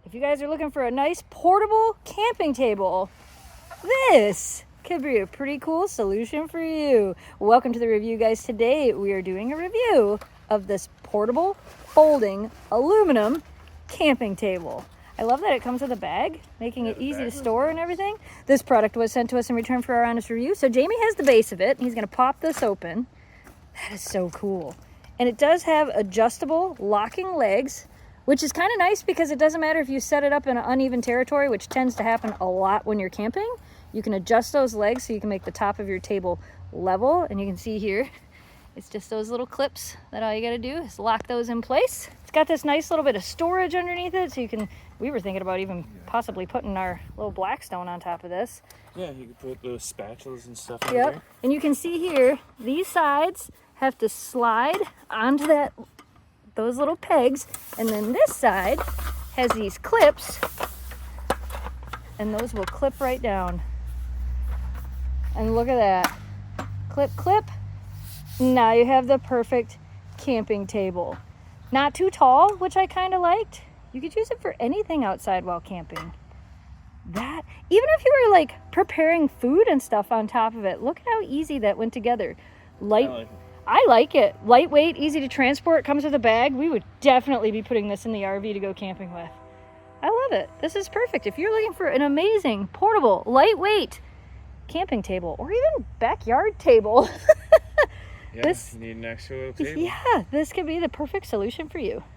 If you guys are looking for a nice portable camping table, this could be a pretty cool solution for you. Welcome to the review, guys. Today we are doing a review of this portable folding aluminum camping table. I love that it comes with a bag, making it easy to store and everything. This product was sent to us in return for our honest review. So Jamie has the base of it. He's going to pop this open. That is so cool. And it does have adjustable locking legs, which is kind of nice because it doesn't matter if you set it up in an uneven territory, which tends to happen a lot when you're camping. You can adjust those legs so you can make the top of your table level. And you can see here, it's just those little clips that all you got to do is lock those in place. It's got this nice little bit of storage underneath it, so you can, we were thinking about even possibly putting our little Blackstone on top of this. Yeah, you can put those spatulas and stuff in Yep. there. And you can see here, these sides have to slide onto those little pegs, and then this side has these clips, and those will clip right down. And look at that. Clip, clip. Now you have the perfect camping table. Not too tall, which I kind of liked. You could use it for anything outside while camping. That, even if you were like preparing food and stuff on top of it, look at how easy that went together. I like it. Lightweight, easy to transport, comes with a bag. We would definitely be putting this in the RV to go camping with. I love it. This is perfect. If you're looking for an amazing, portable, lightweight camping table, or even backyard table, Yeah, you need an extra little table. yeah, this could be the perfect solution for you.